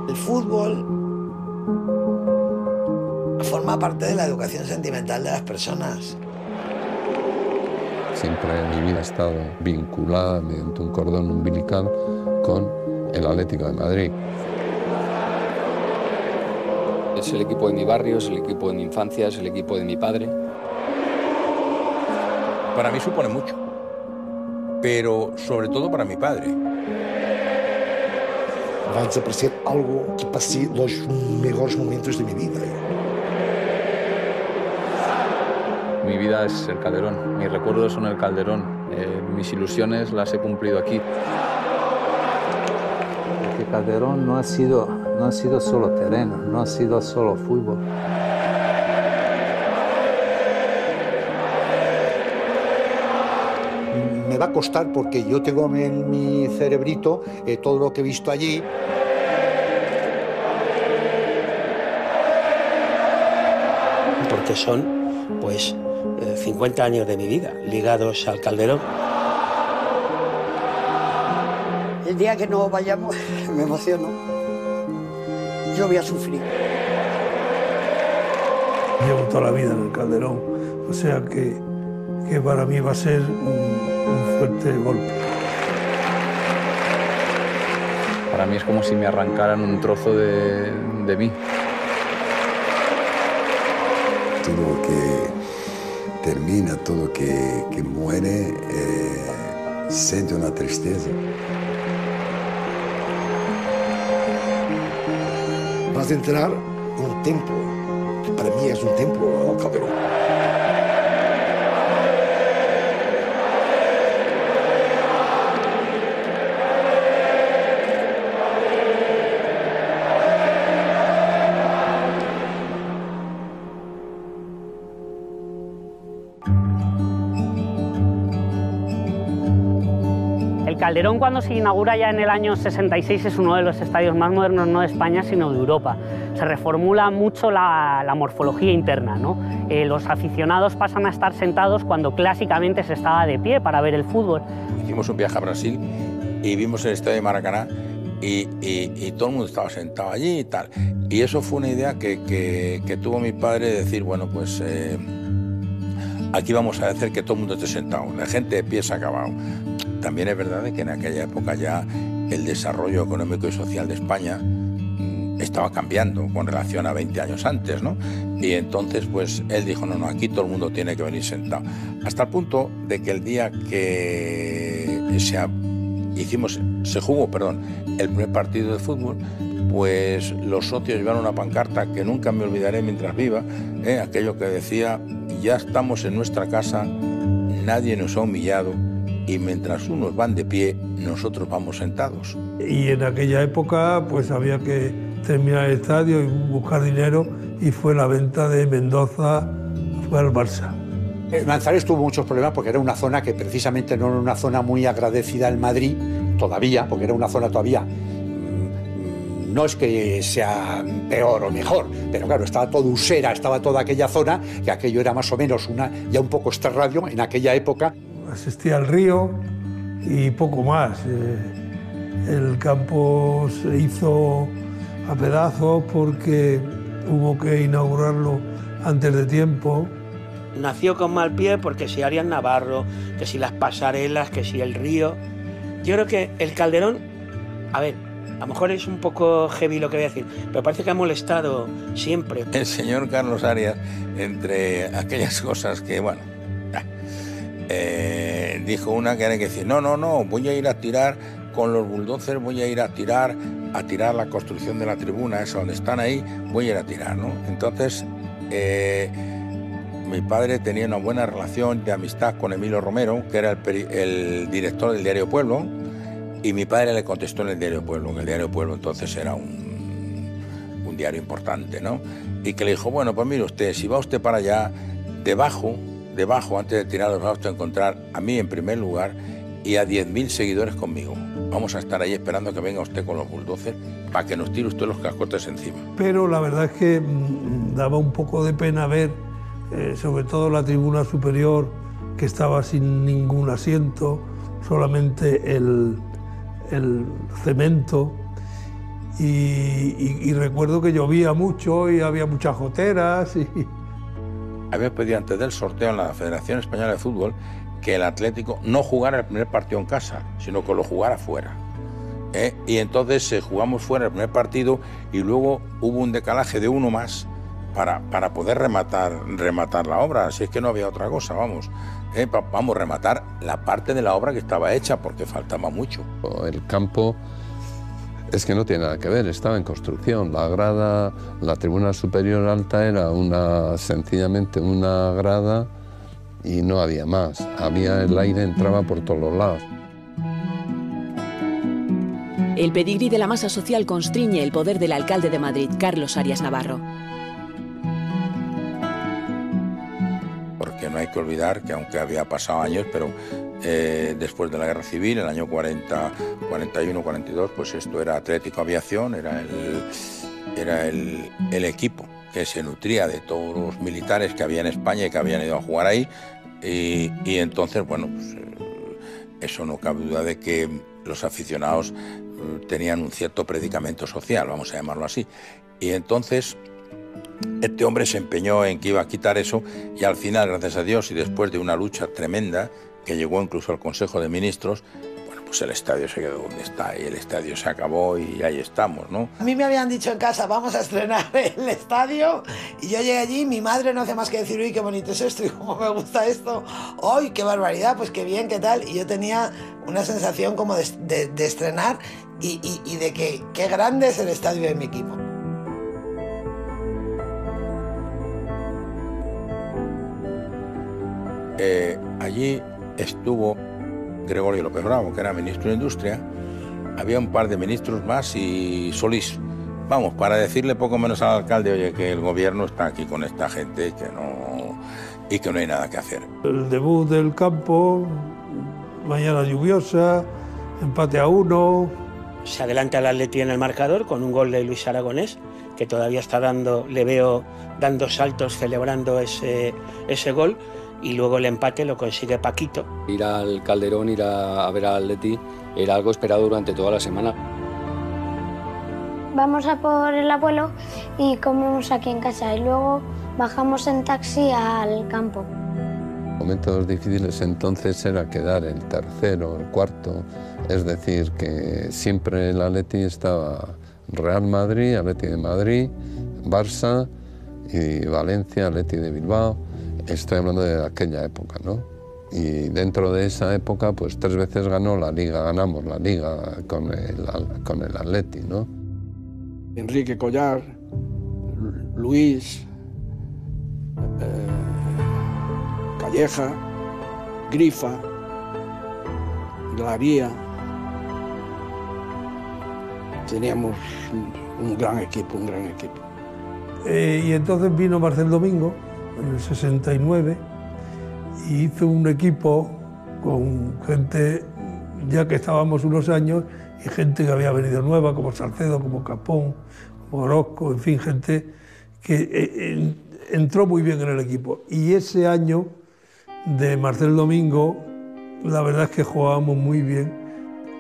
El fútbol forma parte de la educación sentimental de las personas. Siempre mi vida ha estado vinculada mediante un cordón umbilical con el Atlético de Madrid. Es el equipo de mi barrio, es el equipo de mi infancia, es el equipo de mi padre. Para mí supone mucho, pero sobre todo para mi padre. Va a desaparecer algo que pasé los mejores momentos de mi vida. Mi vida es el Calderón, mis recuerdos son el Calderón, mis ilusiones las he cumplido aquí. Porque Calderón no ha sido solo terreno, no ha sido solo fútbol. Me va a costar porque yo tengo en mi cerebrito todo lo que he visto allí. Porque son, pues, 50 años de mi vida ligados al Calderón. El día que no vayamos me emociono. Yo voy a sufrir. Llevo toda la vida en el Calderón, o sea que para mí va a ser un fuerte golpe. Para mí es como si me arrancaran un trozo de mí. Todo lo que termina, todo lo que muere, siente una tristeza. Vas a entrar en un templo, que para mí es un templo, el Calderón. El Calderón, cuando se inaugura ya en el año 66, es uno de los estadios más modernos no de España sino de Europa. Se reformula mucho la morfología interna, ¿no? Los aficionados pasan a estar sentados cuando clásicamente se estaba de pie para ver el fútbol. Hicimos un viaje a Brasil y vimos el estadio de Maracaná y todo el mundo estaba sentado allí y tal. Y eso fue una idea que tuvo mi padre de decir, bueno, pues aquí vamos a hacer que todo el mundo esté sentado. La gente de pie se ha acabado. También es verdad que en aquella época ya el desarrollo económico y social de España estaba cambiando con relación a 20 años antes, ¿no? Y entonces, pues, él dijo, no, aquí todo el mundo tiene que venir sentado. Hasta el punto de que el día que se jugó el primer partido de fútbol, pues los socios llevaron una pancarta que nunca me olvidaré mientras viva, aquello que decía, ya estamos en nuestra casa, nadie nos ha humillado, y mientras unos van de pie, nosotros vamos sentados. Y en aquella época pues había que terminar el estadio y buscar dinero, y fue la venta de Mendoza, fue al Barça. Manzanares tuvo muchos problemas porque era una zona que precisamente no era una zona muy agradecida en Madrid, todavía, porque era una zona todavía, no es que sea peor o mejor, pero claro, estaba todo Usera, estaba toda aquella zona, que aquello era más o menos ya un poco extrarradio en aquella época. Asistía al río y poco más. El campo se hizo a pedazos porque hubo que inaugurarlo antes de tiempo. Nació con mal pie porque si Arias Navarro, que si las pasarelas, que si el río. Yo creo que el Calderón, a ver, a lo mejor es un poco heavy lo que voy a decir, pero parece que ha molestado siempre. El señor Carlos Arias, entre aquellas cosas que, bueno, dijo una que era que decir, no, voy a ir a tirar con los bulldozers, voy a ir a tirar la construcción de la tribuna, esa donde están ahí, voy a ir a tirar, ¿no? Entonces, mi padre tenía una buena relación de amistad con Emilio Romero, que era el director del diario Pueblo, y mi padre le contestó en el diario Pueblo, que el diario Pueblo entonces era un diario importante, ¿no? Y que le dijo, bueno, pues mire usted, si va usted para allá, debajo, antes de tirarlos, va usted a encontrar a mí en primer lugar y a 10.000 seguidores conmigo. Vamos a estar ahí esperando que venga usted con los bulldozers para que nos tire usted los cascotes encima. Pero la verdad es que daba un poco de pena ver, sobre todo la tribuna superior, que estaba sin ningún asiento, solamente el cemento, y recuerdo que llovía mucho y había muchas goteras. Había pedido antes del sorteo en la Federación Española de Fútbol que el Atlético no jugara el primer partido en casa, sino que lo jugara fuera. Y entonces jugamos fuera el primer partido y luego hubo un decalaje de uno más para poder rematar la obra. Así es que no había otra cosa, vamos. Vamos a rematar la parte de la obra que estaba hecha porque faltaba mucho. El campo es que no tiene nada que ver, estaba en construcción. La grada, la tribuna superior alta era sencillamente una grada y no había más. El aire entraba por todos los lados. El pedigrí de la masa social constriñe el poder del alcalde de Madrid, Carlos Arias Navarro. Porque no hay que olvidar que aunque había pasado años, pero después de la Guerra Civil, en el año 40, 41, 42, pues esto era Atlético Aviación, era el equipo que se nutría de todos los militares que había en España y que habían ido a jugar ahí. Y entonces, bueno, pues, eso no cabe duda de que los aficionados tenían un cierto predicamento social, vamos a llamarlo así. Y entonces este hombre se empeñó en que iba a quitar eso y al final, gracias a Dios, y después de una lucha tremenda que llegó incluso al Consejo de Ministros, bueno, pues el estadio se quedó donde está y el estadio se acabó y ahí estamos, ¿no? A mí me habían dicho en casa, vamos a estrenar el estadio, y yo llegué allí, mi madre no hace más que decir, uy, qué bonito es esto y cómo me gusta esto, uy, qué barbaridad, pues qué bien, qué tal, y yo tenía una sensación como de estrenar y de que qué grande es el estadio de mi equipo. Allí estuvo Gregorio López Bravo, que era ministro de Industria, había un par de ministros más y Solís, vamos, para decirle poco menos al alcalde, oye, que el gobierno está aquí con esta gente y que no hay nada que hacer. El debut del campo, mañana lluviosa, empate a 1. Se adelanta el Atleti en el marcador con un gol de Luis Aragonés, que todavía está le veo dando saltos celebrando ese gol, y luego el empate lo consigue Paquito. Ir al Calderón, ir a ver al Atleti, era algo esperado durante toda la semana. Vamos a por el abuelo y comemos aquí en casa y luego bajamos en taxi al campo. Momentos difíciles entonces era quedar el tercero, el cuarto, es decir, que siempre el Atleti estaba Real Madrid, Atleti de Madrid, Barça y Valencia, Atleti de Bilbao. Estoy hablando de aquella época, ¿no? Y dentro de esa época, pues 3 veces ganó la Liga, ganamos la Liga con el Atleti, ¿no? Enrique Collar, Luis, Calleja, Grifa, Glaría. Teníamos un gran equipo, un gran equipo. Y entonces vino Marcel Domingo en el 69 y hizo un equipo con gente, ya que estábamos unos años, y gente que había venido nueva, como Salcedo, como Capón, como Orozco, en fin, gente que entró muy bien en el equipo. Y ese año de Marcel Domingo, la verdad es que jugábamos muy bien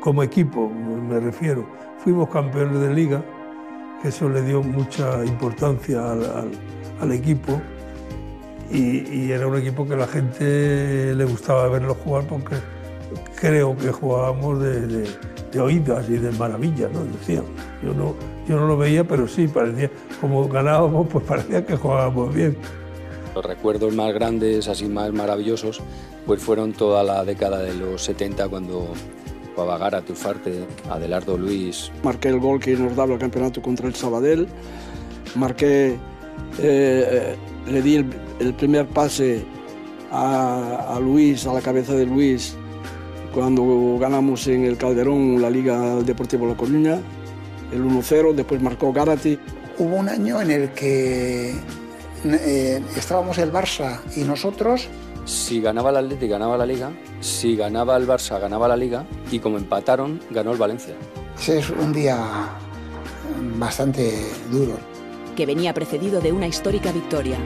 como equipo, me refiero. Fuimos campeones de liga, que eso le dio mucha importancia al equipo, y era un equipo que a la gente le gustaba verlo jugar porque creo que jugábamos de oídas y de maravillas, ¿no? Decían. Yo no lo veía, pero sí, parecía, como ganábamos, pues parecía que jugábamos bien. Los recuerdos más grandes, así más maravillosos, pues fueron toda la década de los 70, cuando jugaba Gárate, Ufarte, Adelardo Luis. Marqué el gol que nos daba el campeonato contra el Sabadell, le di el primer pase a Luis, a la cabeza de Luis, cuando ganamos en el Calderón la Liga Deportiva La Coruña, el 1-0, después marcó Gárate. Hubo un año en el que estábamos el Barça y nosotros. Si ganaba el Atleti, ganaba la Liga. Si ganaba el Barça, ganaba la Liga. Y como empataron, ganó el Valencia. Ese es un día bastante duro. Que venía precedido de una histórica victoria.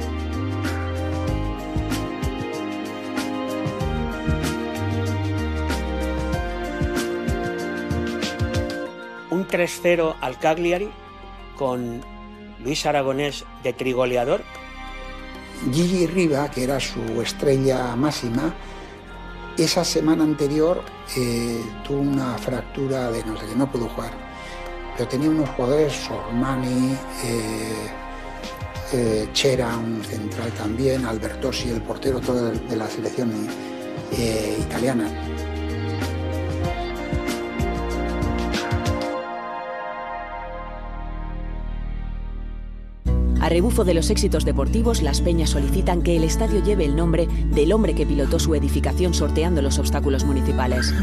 Un un 3-0 al Cagliari con Luis Aragonés de trigoleador. Gigi Riva, que era su estrella máxima, esa semana anterior tuvo una fractura de no sé qué, no pudo jugar. Pero tenía unos jugadores, Sormani, Chera, un central también, Albertosi, el portero, todo de la selección italiana. A rebufo de los éxitos deportivos, las peñas solicitan que el estadio lleve el nombre del hombre que pilotó su edificación sorteando los obstáculos municipales.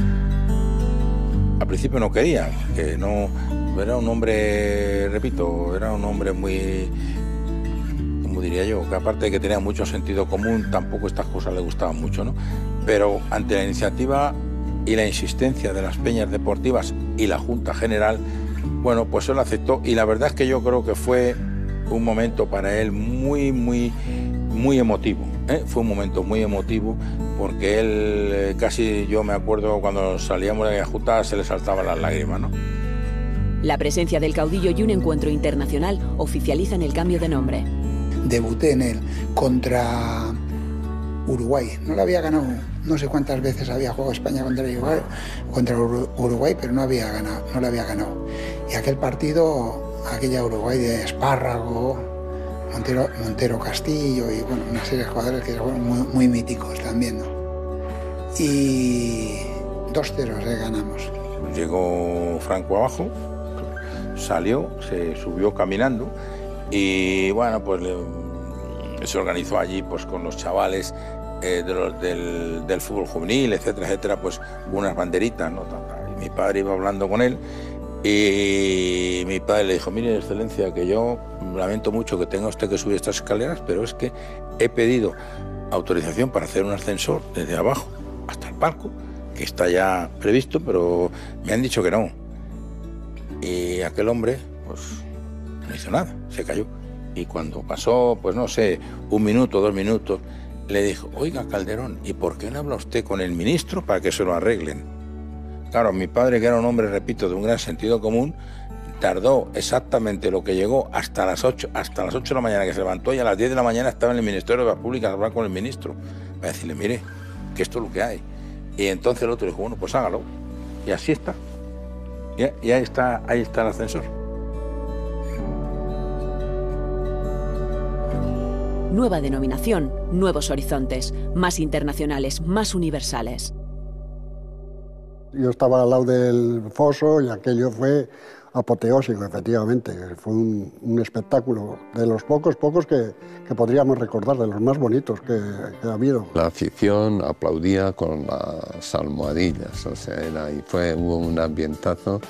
Al principio no quería, que no era un hombre, repito, era un hombre muy, como diría yo, que aparte de que tenía mucho sentido común, tampoco estas cosas le gustaban mucho, ¿no? Pero ante la iniciativa y la insistencia de las peñas deportivas y la Junta General, bueno, pues él aceptó, y la verdad es que yo creo que fue un momento para él muy emotivo, ¿eh? Fue un momento muy emotivo porque él casi, yo me acuerdo cuando salíamos de la Junta se le saltaban las lágrimas, ¿no? La presencia del caudillo y un encuentro internacional oficializan el cambio de nombre. Debuté en él contra Uruguay. No lo había ganado, no sé cuántas veces había jugado España contra Uruguay, pero no lo había ganado. Y aquel partido, aquella Uruguay de Espárrago, Montero Castillo y bueno, una serie de jugadores que fueron muy míticos también, ¿no? Y 2-0 ganamos. Llegó Franco abajo, salió, se subió caminando y bueno, pues se organizó allí pues con los chavales del fútbol juvenil, etcétera, etcétera, pues unas banderitas, ¿no? Y mi padre iba hablando con él. Y mi padre le dijo, mire, excelencia, que yo lamento mucho que tenga usted que subir estas escaleras, pero es que he pedido autorización para hacer un ascensor desde abajo hasta el palco, que está ya previsto, pero me han dicho que no. Y aquel hombre, pues, no hizo nada, se cayó. Y cuando pasó, pues no sé, 1 minuto, 2 minutos, le dijo, oiga, Calderón, ¿y por qué no habla usted con el ministro para que se lo arreglen? Claro, mi padre, que era un hombre, repito, de un gran sentido común, tardó exactamente lo que llegó hasta las 8 de la mañana, que se levantó, y a las 10 de la mañana estaba en el Ministerio de Obras Públicas a hablar con el ministro, para decirle, mire, que esto es lo que hay. Y entonces el otro dijo, bueno, pues hágalo. Y así está. Y ahí está el ascensor. Nueva denominación, nuevos horizontes, más internacionales, más universales. Yo estaba al lado del foso y aquello fue apoteósico, efectivamente. Fue un espectáculo de los pocos que podríamos recordar, de los más bonitos que ha habido. La afición aplaudía con las almohadillas, o sea, hubo un ambientazo.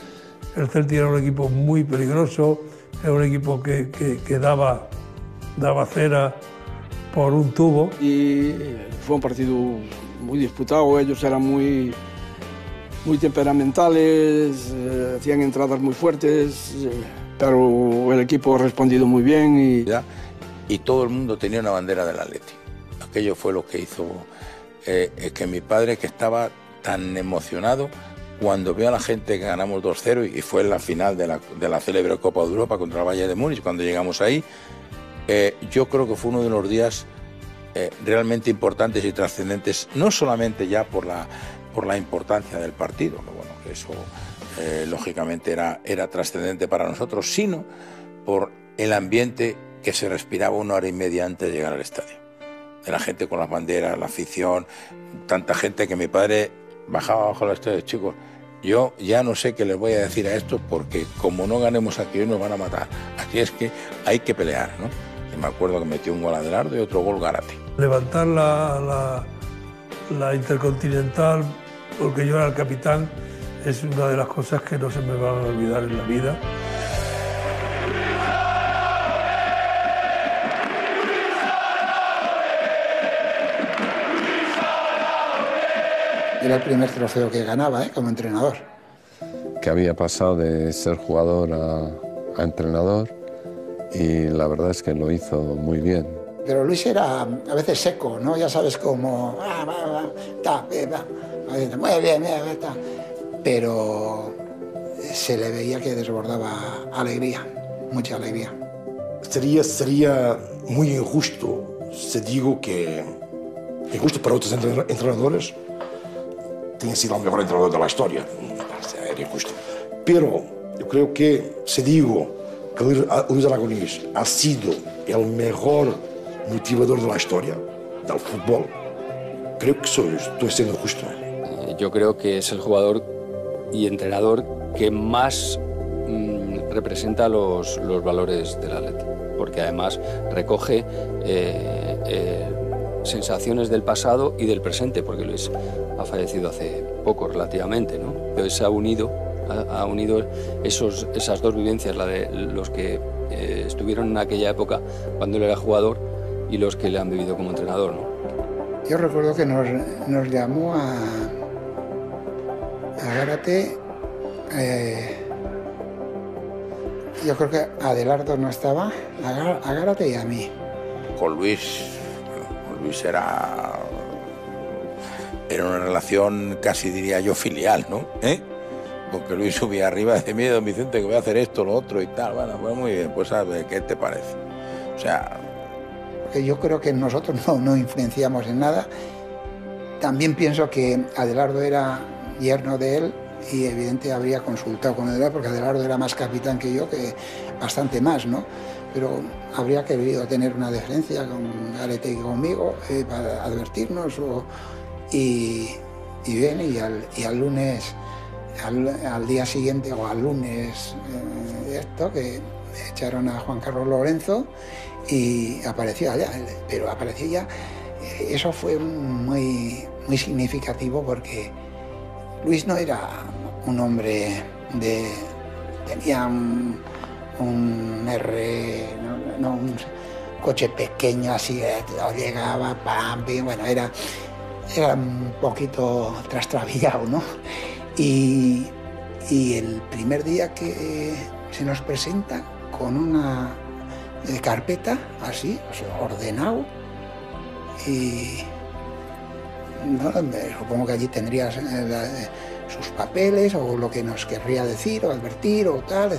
El Celtic era un equipo muy peligroso, era un equipo que daba cera por un tubo. Y fue un partido muy disputado, ellos eran muy temperamentales, hacían entradas muy fuertes, pero el equipo ha respondido muy bien. Y todo el mundo tenía una bandera del Atleti. Aquello fue lo que hizo que mi padre, que estaba tan emocionado cuando vio a la gente que ganamos 2-0, y fue en la final de la célebre Copa de Europa contra el Bayern de Múnich, cuando llegamos ahí, yo creo que fue uno de los días realmente importantes y trascendentes, no solamente ya por la importancia del partido, que bueno, que eso lógicamente era trascendente para nosotros, sino por el ambiente que se respiraba 1 hora y media antes de llegar al estadio. De la gente con las banderas, la afición, tanta gente que mi padre bajaba abajo del estadio. Chicos, yo ya no sé qué les voy a decir a esto, porque como no ganemos aquí hoy nos van a matar. Así es que hay que pelear, ¿no? Y me acuerdo que metió un gol Adelardo y otro gol Gárate. Levantar la Intercontinental, porque yo era el capitán, es una de las cosas que no se me van a olvidar en la vida. Era el primer trofeo que ganaba, como entrenador. Que había pasado de ser jugador a entrenador, y la verdad es que lo hizo muy bien. Pero Luis era a veces seco, ¿no? Ya sabes cómo... muy bien, está. Pero se le veía que desbordaba alegría, mucha alegría. Sería muy injusto si digo que, injusto para otros entrenadores, tenha sido el mejor entrenador de la historia. Sería injusto. Pero yo creo que si digo que Luis Aragonés ha sido el mejor motivador de la historia del fútbol, creo que estoy siendo justo. Yo creo que es el jugador y entrenador que más representa los valores del Atleti, porque además recoge sensaciones del pasado y del presente, porque Luis ha fallecido hace poco relativamente, ¿no? Pero se ha unido esas dos vivencias, la de los que estuvieron en aquella época cuando él era jugador y los que le han vivido como entrenador, ¿no? Yo recuerdo que nos llamó a Gárate. Yo creo que Adelardo no estaba, a Gárate y a mí. Con Luis era una relación casi diría yo filial, ¿no? Porque Luis subía arriba y decía, mira, don Vicente, que voy a hacer esto, lo otro y tal. Bueno, pues muy bien, pues ¿sabes qué te parece? O sea... Porque yo creo que nosotros no influenciamos en nada. También pienso que Adelardo era yerno de él y evidente habría consultado con Adelardo, porque Adelardo era más capitán que yo, que bastante más, ¿no? Pero habría querido tener una deferencia con Garete y conmigo para advertirnos. Y bien, y al lunes, al día siguiente o al lunes, que echaron a Juan Carlos Lorenzo y apareció allá, pero apareció ya. Eso fue muy significativo porque Luis no era un hombre tenía un un coche pequeño así, llegaba, pam, bueno, era un poquito trastrabillado, ¿no? Y el primer día que se nos presenta con una carpeta así, o sea, ordenado, y no, supongo que allí tendría sus papeles o lo que nos querría decir o advertir o tal,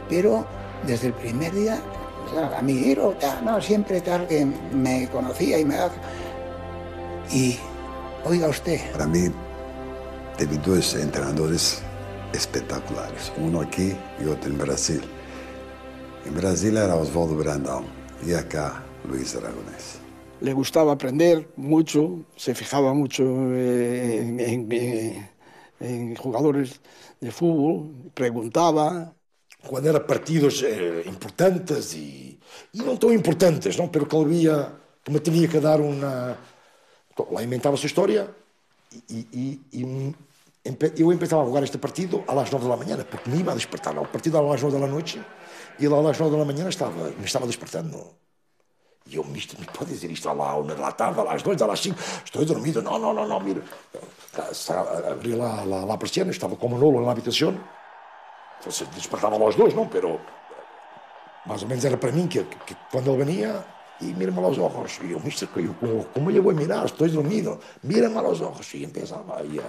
pero desde el primer día, a mí no, siempre tal, que me conocía y me da. Y oiga usted. Para mí, tuve dos entrenadores espectaculares, uno aquí y otro en Brasil. En Brasil era Osvaldo Brandão y acá Luis Aragonés. Le gustaba aprender mucho, se fijaba mucho en jugadores de fútbol, preguntaba. Cuando eran partidos importantes y no tan importantes, ¿no? Pero que me tenía que dar una... La inventaba su historia y yo empezaba a jugar este partido a las 9 de la mañana, porque me iba a despertar. El partido a las 9 de la noche y a las 9 de la mañana me estaba despertando. Y yo, mister, ¿me puede decir esto a la 1 de la tarde, a las 2, a las 5? Estoy dormido. No, mira. Abrí la persiana, estaba como nulo en la habitación. Entonces despertaba a los 2, ¿no? Pero más o menos era para mí que cuando él venía y mírame a los ojos. Y yo, mister, ¿cómo le voy a mirar? Estoy dormido. Mírame a los ojos. Y empezaba ahí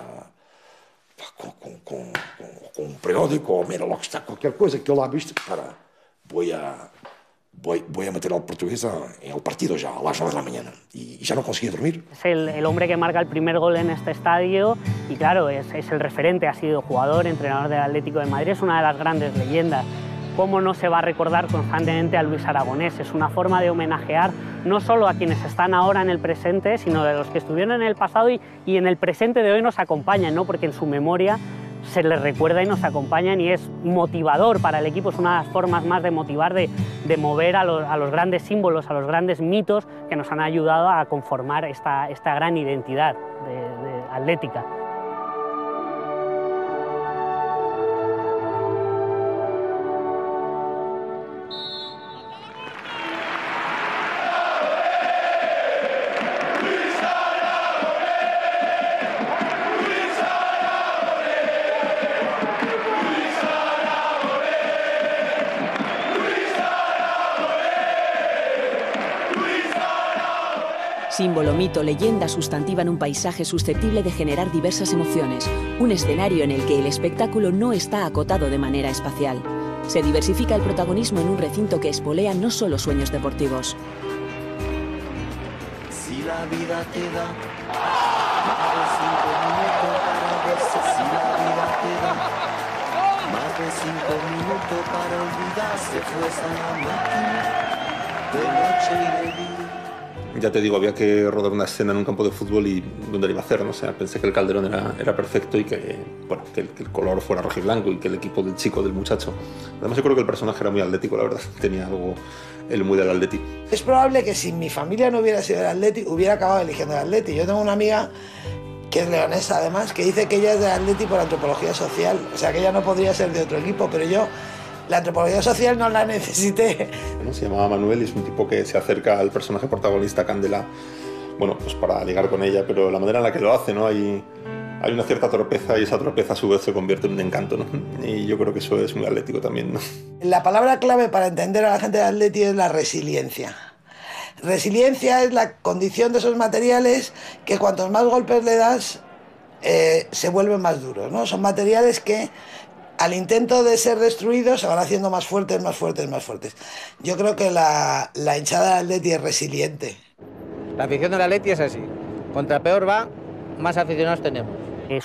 con un periódico, mira lo que está, cualquier cosa que yo la he visto, voy a meter al portugués en el partido ya a las 9 de la mañana y ya no conseguí dormir. Es el hombre que marca el primer gol en este estadio y claro, es el referente, ha sido jugador, entrenador del Atlético de Madrid, es una de las grandes leyendas. ¿Cómo no se va a recordar constantemente a Luis Aragonés? Es una forma de homenajear no solo a quienes están ahora en el presente, sino de los que estuvieron en el pasado y en el presente de hoy nos acompañan, ¿no? Porque en su memoria se les recuerda y nos acompañan y es motivador para el equipo, es una de las formas más de motivar, de mover a los grandes símbolos, a los grandes mitos que nos han ayudado a conformar esta gran identidad de atlética. Símbolo, mito, leyenda sustantivan un paisaje susceptible de generar diversas emociones, un escenario en el que el espectáculo no está acotado de manera espacial. Se diversifica el protagonismo en un recinto que espolea no solo sueños deportivos. Si la vida te da más de 5 minutos para verse, si la vida te da más de 5 minutos para olvidarse, fuerza la máquina de noche y de día. Ya te digo, había que rodar una escena en un campo de fútbol y dónde lo iba a hacer, ¿no? O sea, pensé que el Calderón era perfecto y que, bueno, que el color fuera rojo y blanco y que el equipo del chico, del muchacho. Además, yo creo que el personaje era muy atlético, la verdad. Tenía algo, el muy del Atleti. Es probable que si mi familia no hubiera sido del Atleti, hubiera acabado eligiendo el Atleti. Yo tengo una amiga que es leonesa, además, que dice que ella es del Atleti por antropología social. O sea, que ella no podría ser de otro equipo, pero yo la antropología social no la necesité. Bueno, se llamaba Manuel y es un tipo que se acerca al personaje protagonista, Candela, bueno, pues para ligar con ella, pero la manera en la que lo hace, ¿no? Hay una cierta torpeza y esa torpeza a su vez se convierte en un encanto, ¿no? Y yo creo que eso es muy atlético también, ¿no? La palabra clave para entender a la gente de Atleti es la resiliencia. Resiliencia es la condición de esos materiales que cuantos más golpes le das, se vuelven más duros, ¿no? Son materiales que al intento de ser destruidos se van haciendo más fuertes, más fuertes, más fuertes. Yo creo que la hinchada del Atleti es resiliente. La afición del Atleti es así. Contra peor va, más aficionados tenemos.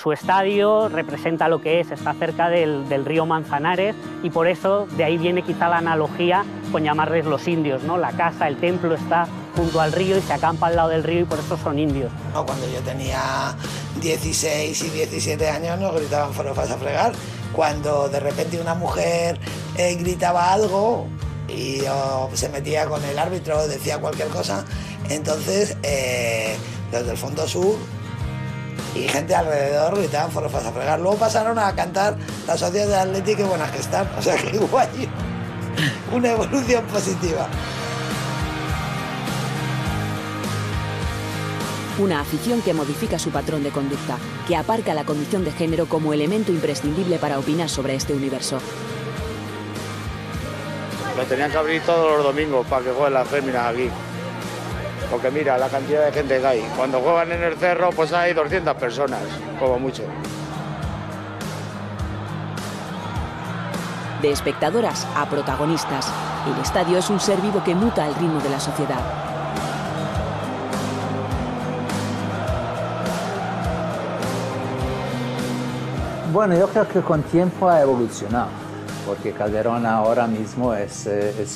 Su estadio representa lo que es, está cerca del río Manzanares y por eso de ahí viene quizá la analogía con llamarles los indios, ¿no? La casa, el templo está junto al río y se acampa al lado del río y por eso son indios. No, cuando yo tenía 16 y 17 años nos gritaban forofas a fregar. Cuando de repente una mujer gritaba algo y se metía con el árbitro, decía cualquier cosa, entonces los del Fondo Sur y gente alrededor gritaban forofas a fregar. Luego pasaron a cantar las socias de Atleti, qué buenas que están, o sea que guay, una evolución positiva. Una afición que modifica su patrón de conducta, que aparca la condición de género como elemento imprescindible para opinar sobre este universo. Lo tenían que abrir todos los domingos para que jueguen las féminas aquí. Porque mira la cantidad de gente que hay. Cuando juegan en el Cerro, pues hay 200 personas, como mucho. De espectadoras a protagonistas, el estadio es un ser vivo que muta al ritmo de la sociedad. Bueno, yo creo que con tiempo ha evolucionado, porque Calderón ahora mismo es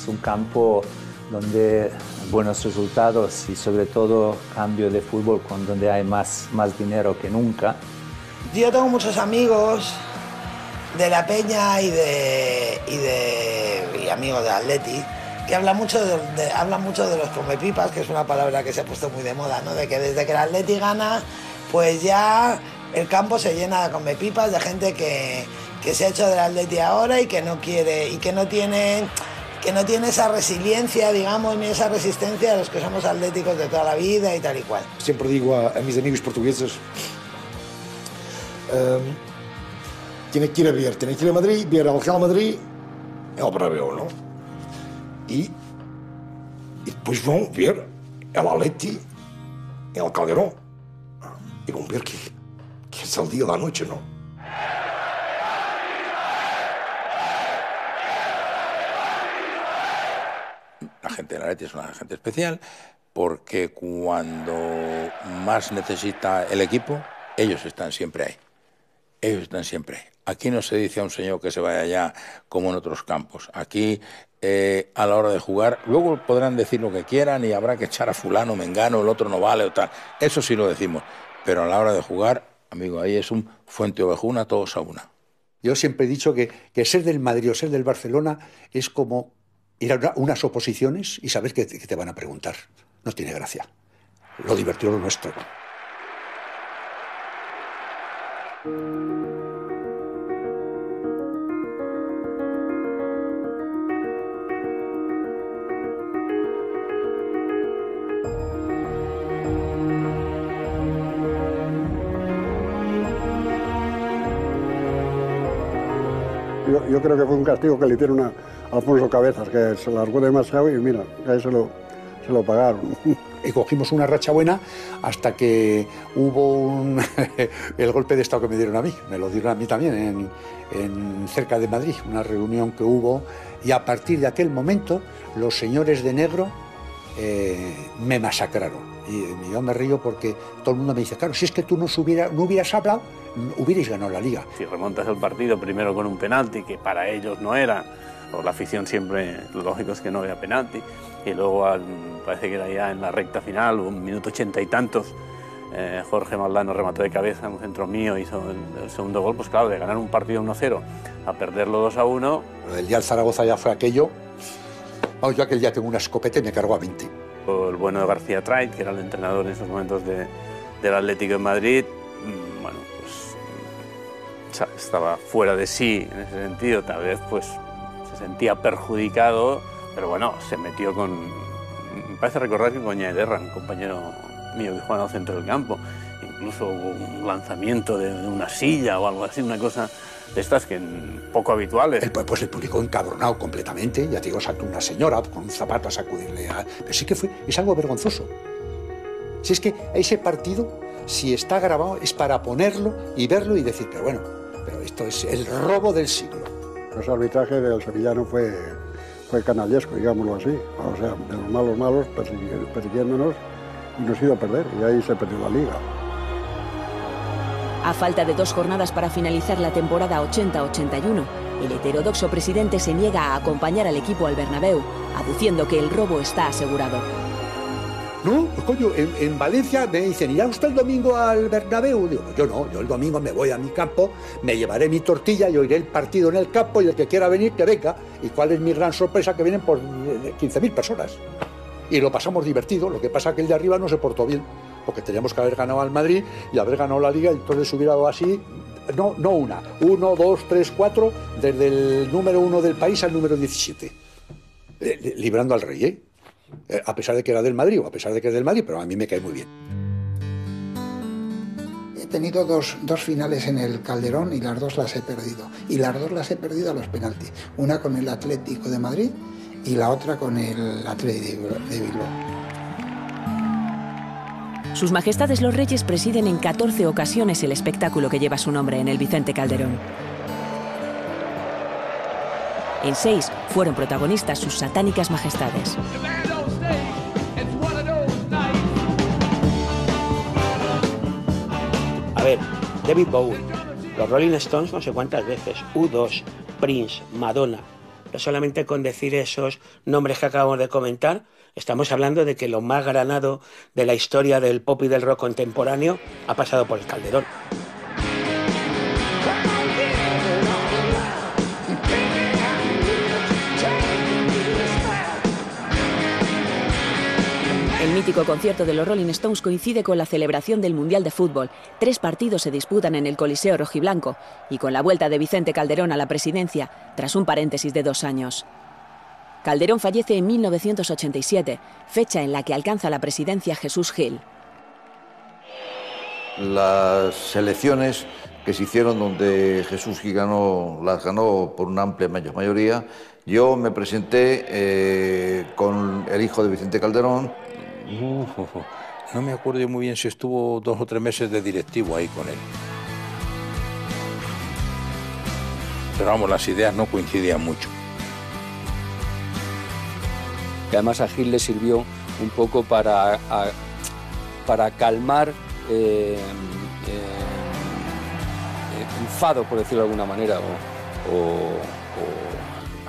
un campo donde buenos resultados y sobre todo cambio de fútbol donde hay más dinero que nunca. Yo tengo muchos amigos de la Peña y amigos de Atleti que hablan mucho de los comepipas, que es una palabra que se ha puesto muy de moda, ¿no? De que desde que el Atleti gana, pues ya el campo se llena de comepipas, de gente que se ha hecho del Atleti ahora y que no quiere y que no tiene esa resiliencia, digamos, ni esa resistencia de los que somos atléticos de toda la vida y tal y cual. Siempre digo a mis amigos portugueses, tienen que ir a Madrid, ver al Real Madrid, el Bernabéu, ¿no? Y después vão ver el Atleti, el Calderón, y vão ver que es el día de la noche, ¿no? La gente de la Atleti es una gente especial porque cuando más necesita el equipo, ellos están siempre ahí. Ellos están siempre ahí. Aquí no se dice a un señor que se vaya allá como en otros campos. Aquí, a la hora de jugar, luego podrán decir lo que quieran y habrá que echar a fulano, mengano, el otro no vale o tal. Eso sí lo decimos. Pero a la hora de jugar, amigo, ahí es un Fuente Ovejuna, todos a una. Yo siempre he dicho que ser del Madrid o ser del Barcelona es como ir a unas oposiciones y saber que te van a preguntar. No tiene gracia. Lo divertido es lo nuestro. Yo creo que fue un castigo que le hicieron a Alfonso Cabezas, que se largó demasiado y mira, ahí se lo se lo pagaron. Y cogimos una racha buena hasta que hubo el golpe de Estado que me dieron a mí. Me lo dieron a mí también cerca de Madrid, una reunión que hubo, y a partir de aquel momento los señores de negro me masacraron. Y yo me río porque todo el mundo me dice, claro, si es que tú no hubieras hablado, hubierais ganado la Liga. Si remontas el partido primero con un penalti, que para ellos no era, o la afición siempre, lo lógico es que no había penalti, y luego parece que era ya en la recta final, un minuto 80 y tantos, Jorge Maldano remató de cabeza, un centro mío, hizo el segundo gol. Pues claro, de ganar un partido 1-0 a perderlo 2-1. El día del Zaragoza ya fue aquello. Vamos, yo aquel día tengo una escopeta y me cargó a 20. El bueno de García Trait, que era el entrenador en esos momentos del Atlético de Madrid, bueno, pues estaba fuera de sí en ese sentido, tal vez pues se sentía perjudicado, pero bueno, se metió con, me parece recordar que con Ñaederra, un compañero mío que jugaba al centro del campo, incluso hubo un lanzamiento de una silla o algo así, una cosa de estas que poco habituales. Pues el público encabronado completamente, ya te digo, saltó una señora con un zapato a sacudirle a... Pero sí que es algo vergonzoso. Si es que ese partido, si está grabado, es para ponerlo y verlo y decir, pero bueno, pero esto es el robo del siglo. Ese arbitraje del sevillano fue canallesco, digámoslo así. O sea, de los malos persiguiéndonos y nos hizo perder, y ahí se perdió la Liga. A falta de 2 jornadas para finalizar la temporada 80-81, el heterodoxo presidente se niega a acompañar al equipo al Bernabéu, aduciendo que el robo está asegurado. No, pues coño, en Valencia me dicen, ¿irá usted el domingo al Bernabéu? Digo, yo no, yo el domingo me voy a mi campo, me llevaré mi tortilla y oiré el partido en el campo y el que quiera venir, que venga. ¿Y cuál es mi gran sorpresa? Que vienen por 15.000 personas. Y lo pasamos divertido, lo que pasa es que el de arriba no se portó bien, porque teníamos que haber ganado al Madrid y haber ganado la Liga, y entonces hubiera dado así, no 1, 2, 3, 4, desde el número 1 del país al número 17, librando al rey, a pesar de que era del Madrid, o a pesar de que es del Madrid, pero a mí me cae muy bien. He tenido dos finales en el Calderón y las dos las he perdido. Y las dos las he perdido a los penaltis. Una con el Atlético de Madrid y la otra con el Atlético de Bilbao. Sus majestades los reyes presiden en 14 ocasiones el espectáculo que lleva su nombre en el Vicente Calderón. En 6 fueron protagonistas sus satánicas majestades. A ver, David Bowie, los Rolling Stones no sé cuántas veces, U2, Prince, Madonna. No solamente con decir esos nombres que acabamos de comentar, estamos hablando de que lo más granado de la historia del pop y del rock contemporáneo ha pasado por el Calderón. El mítico concierto de los Rolling Stones coincide con la celebración del Mundial de Fútbol. 3 partidos se disputan en el Coliseo Rojiblanco y con la vuelta de Vicente Calderón a la presidencia, tras un paréntesis de 2 años. Calderón fallece en 1987, fecha en la que alcanza la presidencia Jesús Gil. Las elecciones que se hicieron donde Jesús Gil las ganó por una amplia mayoría, yo me presenté con el hijo de Vicente Calderón. No me acuerdo muy bien si estuvo 2 o 3 meses de directivo ahí con él. Pero vamos, las ideas no coincidían mucho. Y además a Gil le sirvió un poco para calmar enfado, por decirlo de alguna manera,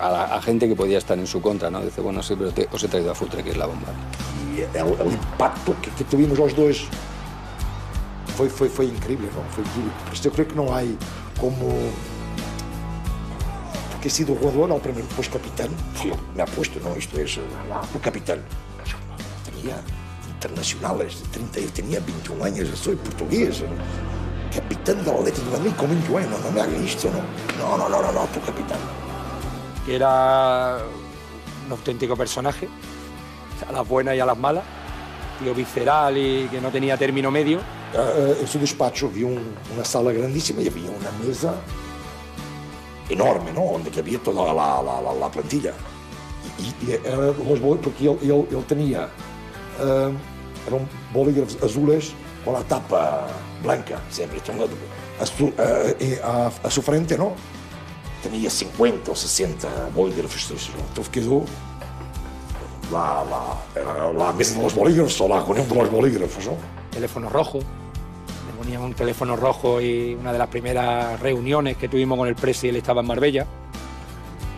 a gente que podía estar en su contra, ¿no? Dice, bueno, sí, pero os he traído a Futre, que es la bomba. Y el impacto que tuvimos los dos fue increíble, ¿no? Fue increíble. Pues yo creo que no hay como... Porque he sido jugador, no, primero pues capitán, sí, me ha puesto, ¿no? Esto es el capitán. Tenía internacionales de 30, yo tenía 21 años, soy portugués. Capitán del Atlético de Madrid con 21 años, no me hagan esto, ¿no? No, tu capitán. Que era un auténtico personaje, a las buenas y a las malas, tío visceral y que no tenía término medio. En su despacho había una sala grandísima y había una mesa enorme, ¿no? Donde cabía toda la plantilla. Y era los voy porque él tenía eran bolígrafos azules con la tapa blanca, siempre. A su frente, ¿no? Tenía 50 o 60 bolígrafos. Entonces quedó la mesa de los bolígrafos o la unión de los bolígrafos, ¿no? Teléfono rojo. Le ponían un teléfono rojo y una de las primeras reuniones que tuvimos con el Presi, él estaba en Marbella.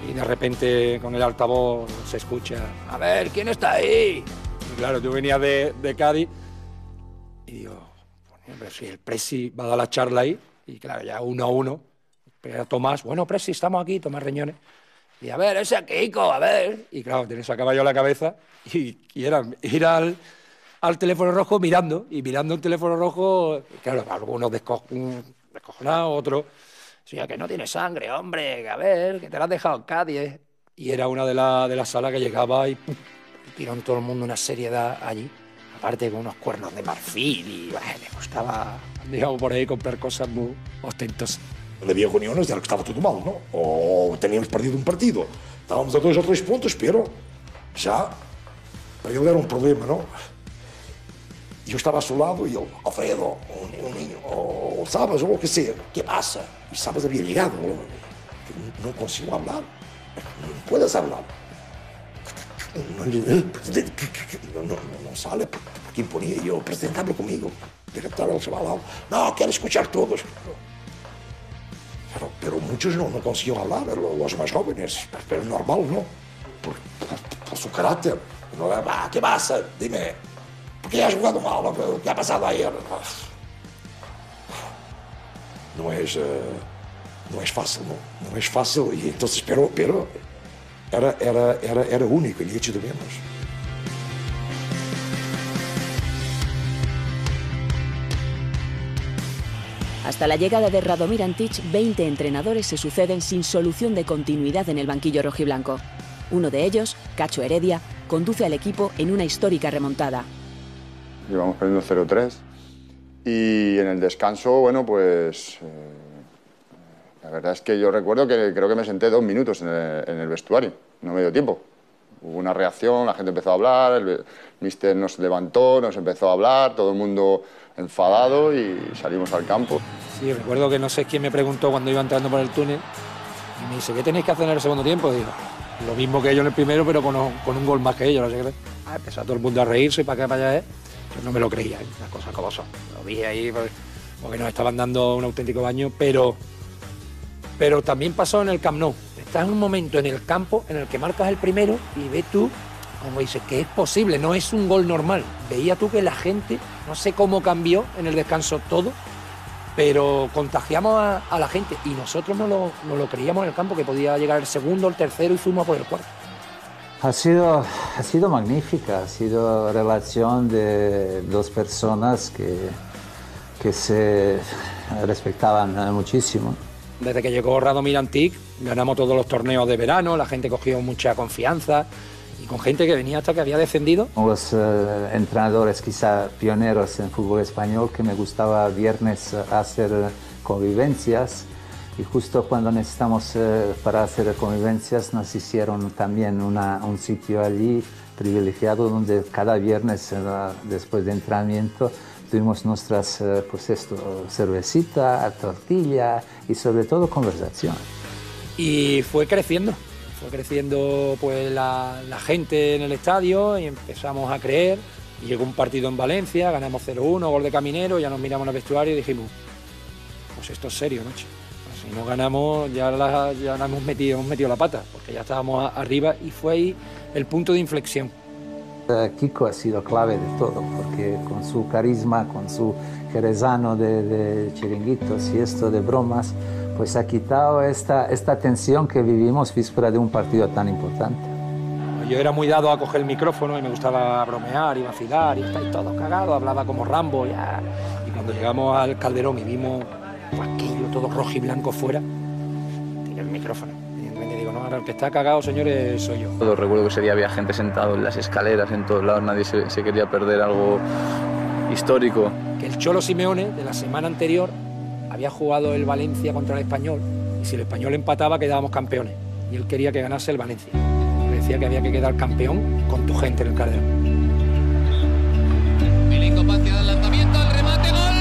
Y de repente con el altavoz se escucha: a ver, ¿quién está ahí? Y claro, tú venías de Cádiz y digo, pero si el Presi va a dar la charla ahí, y claro, ya 1 a 1, pero Tomás, bueno, Presi, estamos aquí, Tomás Reñones, y a ver, ese Kiko, a ver, y claro, te sacaba yo la cabeza y era ir al teléfono rojo mirando el teléfono rojo, y claro, algunos descojonados, otros, o que no tiene sangre, hombre, que a ver, que te la has dejado en Cádiz. Y era una de las salas que llegaba y ¡pum! Tiraron todo el mundo una seriedad allí, aparte con unos cuernos de marfil y bueno, le gustaba, digamos, por ahí comprar cosas muy ostentosas. Le había reuniones de que estaba todo mal, ¿no? O teníamos perdido un partido, estábamos a 2 o 3 puntos, pero ya para él era un problema, ¿no? Yo estaba a su lado y él, Alfredo, un niño, o sabes, o lo que sea, ¿qué pasa? Y sabes, había llegado, no consigo hablar, no puedes hablar. No sale, porque imponía yo, presidente, habla conmigo, director del chaval, no, quiero escuchar todos. Pero muchos no consiguieron hablar, los más jóvenes, pero es normal, ¿no? Por su carácter. ¿Qué pasa? Dime, ¿por qué has jugado mal? ¿Qué ha pasado ayer? No es fácil, ¿no? No es fácil, y entonces, pero era único, y le echo de menos. Hasta la llegada de Radomir Antić, 20 entrenadores se suceden sin solución de continuidad en el banquillo rojiblanco. Uno de ellos, Cacho Heredia, conduce al equipo en una histórica remontada. Íbamos perdiendo 0-3 y en el descanso, bueno, pues la verdad es que yo recuerdo que creo que me senté 2 minutos en el vestuario, no me dio tiempo. Hubo una reacción, la gente empezó a hablar, el míster nos levantó, nos empezó a hablar, todo el mundo enfadado y salimos al campo. Sí, recuerdo que no sé quién me preguntó cuando iba entrando por el túnel y me dice, ¿qué tenéis que hacer en el segundo tiempo? Digo, lo mismo que ellos en el primero, pero con un gol más que ellos, no sé qué. Empezó todo el mundo a reírse y para acá, para allá. Yo no me lo creía, las cosas como son. Lo vi ahí porque nos estaban dando un auténtico baño, pero también pasó en el Camp Nou. Estás en un momento en el campo en el que marcas el primero y ves tú, como dices, que es posible, no es un gol normal. Veía tú que la gente, no sé cómo cambió en el descanso todo, pero contagiamos a la gente y nosotros no lo creíamos en el campo, que podía llegar el segundo, el tercero y fuimos por el cuarto. Ha sido magnífica, ha sido relación de 2 personas que se respetaban muchísimo. Desde que llegó Radomir Antić, ganamos todos los torneos de verano, la gente cogió mucha confianza y con gente que venía hasta que había descendido. Los entrenadores quizá pioneros en fútbol español, que me gustaba viernes hacer convivencias y justo cuando necesitamos para hacer convivencias nos hicieron también un sitio allí privilegiado donde cada viernes después de entrenamiento tuvimos nuestras, pues esto, cervecita, tortilla y sobre todo conversación. Y fue creciendo pues la gente en el estadio y empezamos a creer. Y llegó un partido en Valencia, ganamos 0-1, gol de Caminero, ya nos miramos en el vestuario y dijimos, pues esto es serio, ¿no? Si no ganamos ya hemos metido la pata, porque ya estábamos arriba y fue ahí el punto de inflexión. Kiko ha sido clave de todo, porque con su carisma, con su jerezano de chiringuitos y esto de bromas, pues ha quitado esta tensión que vivimos víspera de un partido tan importante. Yo era muy dado a coger el micrófono y me gustaba bromear y vacilar y estáis todos cagados, hablaba como Rambo ya. Y cuando llegamos al Calderón y vimos aquello todo rojo y blanco fuera, tiré el micrófono. Digo, no, ahora el que está cagado, señores, soy yo. Todo recuerdo que ese día había gente sentado en las escaleras, en todos lados, nadie se quería perder algo histórico. Que el Cholo Simeone, de la semana anterior, había jugado el Valencia contra el Español, y si el Español empataba, quedábamos campeones. Y él quería que ganase el Valencia. Le decía que había que quedar campeón con tu gente en el Calderón. Kiko, Panti da el lanzamiento, el remate, gol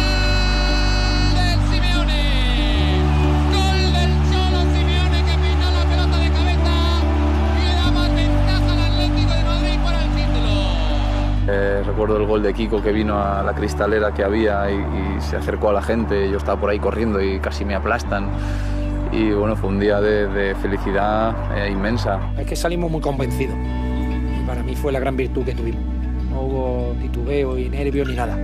del Simeone. Gol del Cholo Simeone que peinó la pelota de cabeza y le da más ventaja al Atlético de Madrid para el título. Recuerdo el gol de Kiko que vino a la cristalera que había y se acercó a la gente. Yo estaba por ahí corriendo y casi me aplastan. Y bueno, fue un día de felicidad inmensa. Es que salimos muy convencidos y para mí fue la gran virtud que tuvimos. No hubo titubeo y nervios ni nada.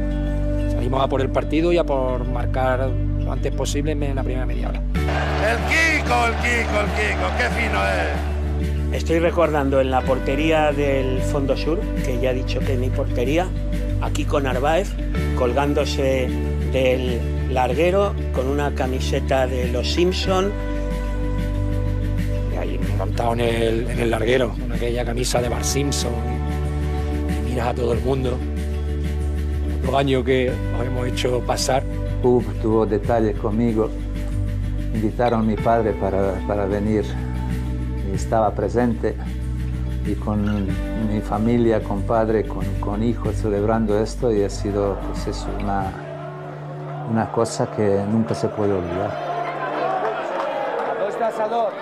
Salimos a por el partido y a por marcar lo antes posible en la primera media hora. El Kiko, qué fino es. Estoy recordando en la portería del Fondo Sur, que ya he dicho que es mi portería, a Kiko Narváez colgándose del larguero con una camiseta de los Simpson. Y ahí montado en el larguero, con aquella camisa de Bart Simpson. Y miras a todo el mundo. Los años que nos hemos hecho pasar. Tuvo detalles conmigo. Invitaron a mi padre para venir. Y estaba presente. Y con mi familia, con padre, con hijos, celebrando esto. Y ha sido pues eso, una cosa que nunca se puede olvidar. ¿Dónde está Salvador?